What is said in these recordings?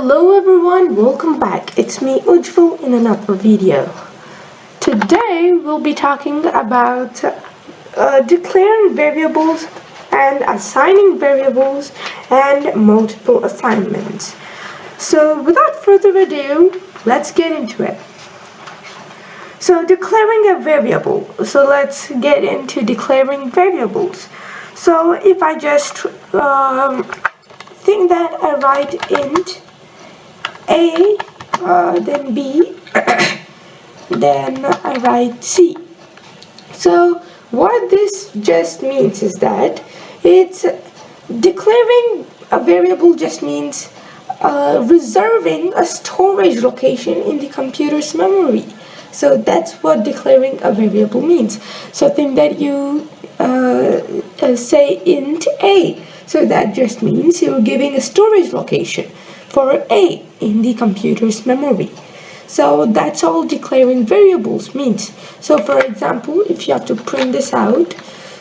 Hello everyone, welcome back. It's me Ujval in another video. Today we'll be talking about declaring variables and assigning variables and multiple assignments. So without further ado, let's get into it. So declaring a variable. So let's get into declaring variables. So if I just think that I write int A, then B, then I write C. So what this just means is that it's declaring a variable just means reserving a storage location in the computer's memory. So that's what declaring a variable means. So think that you say int A. So that just means you're giving a storage location for A in the computer's memory. So that's all declaring variables means. So for example, if you have to print this out,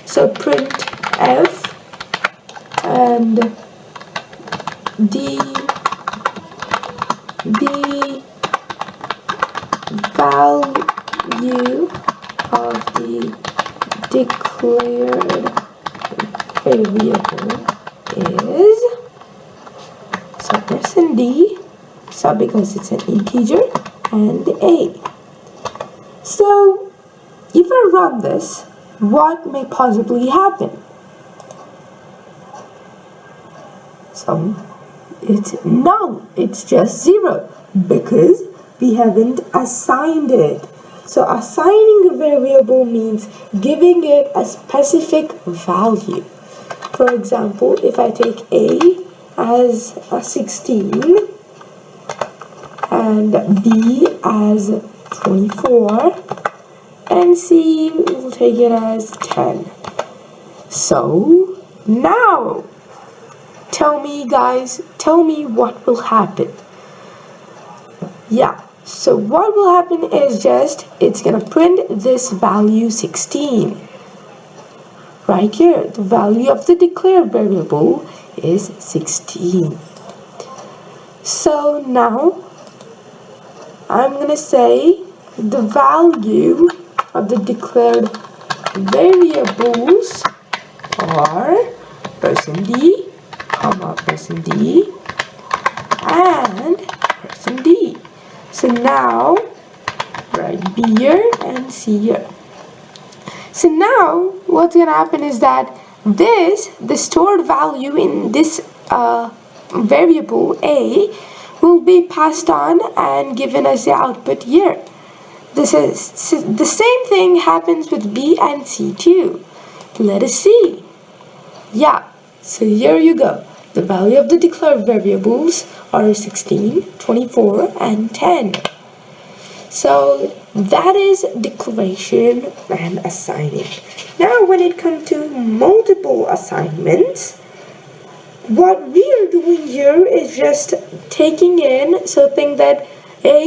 so print F and the value of the declared variable is, so person D, so because it's an integer, and A. So if I run this, what may possibly happen? So it's null, it's just 0 because we haven't assigned it. So assigning a variable means giving it a specific value. For example, if I take A as a 16 and B as 24 and C will take it as 10. So now tell me what will happen. Yeah, so what will happen is just it's gonna print this value 16 right here. The value of the declared variable is 16. So now I'm gonna say the value of the declared variables are person D, comma person D, and person D. So now write B here and C here. So now what's gonna happen is that the stored value in this variable A will be passed on and given as the output here. This is the same thing happens with B and C too. Let us see. Yeah, so here you go. The value of the declared variables are 16, 24, and 10. So that is declaration and assigning. Now when it comes to multiple assignments, what we are doing here is just taking in, so think that A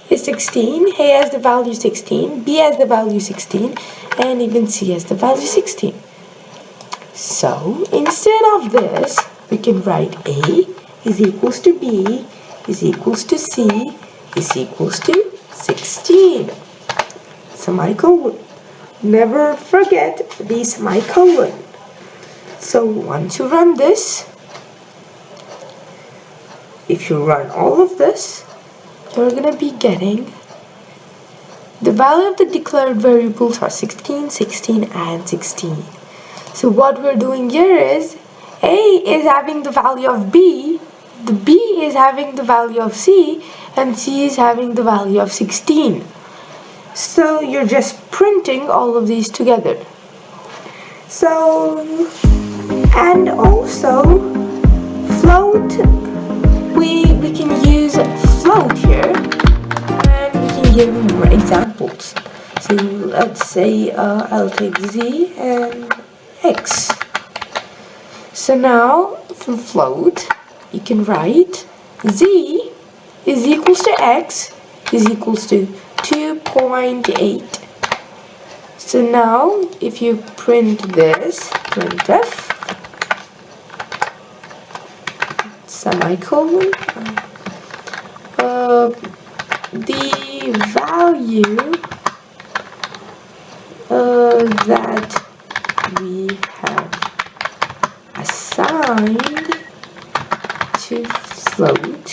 is 16, A has the value 16, B has the value 16, and even C has the value 16. So instead of this, we can write A is equals to B is equals to C is equals to 16. Semicolon. Never forget the semicolon. So once you run this, if you run all of this, you're going to be getting the value of the declared variables are 16, 16, and 16. So what we're doing here is A is having the value of B, the B is having the value of C, and C is having the value of 16. So you're just printing all of these together. So, and also float, we can use float here, and we can give more examples. So let's say I'll take Z and X. So now from float you can write Z is equals to X is equals to 2.8. So now if you print this, printf, semicolon. The value that we have assigned to float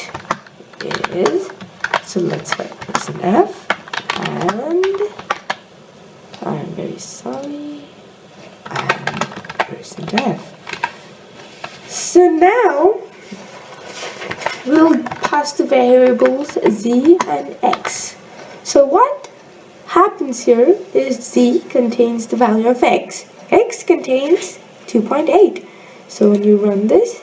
is, so let's write %f, and I'm very sorry, and %f. So now we'll pass the variables z and x. So what happens here is z contains the value of x. X contains 2.8. So when you run this,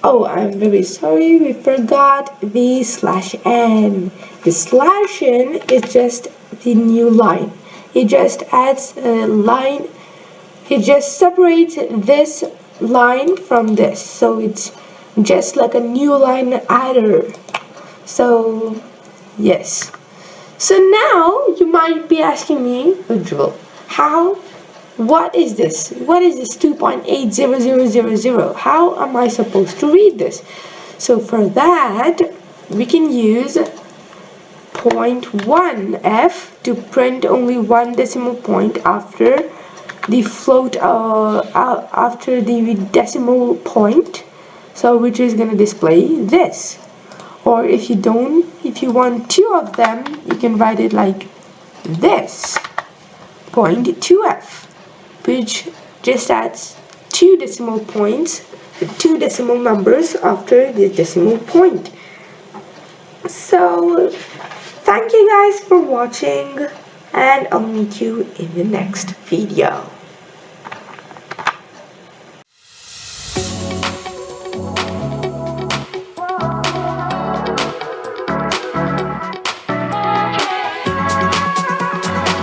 oh, I'm very sorry, we forgot the /n. The /n is just the new line. It just adds a line. It just separates this line from this. So it's just like a new line adder. So yes. So now you might be asking me, Ujval, what is this? What is this 2.80000? How am I supposed to read this? So for that, we can use 0.1f to print only one decimal point after the float, after the decimal point. So which is going to display this. Or if you want two of them, you can write it like this, 0.2f, which just adds two decimal points, two decimal numbers after the decimal point. So thank you guys for watching, and I'll meet you in the next video.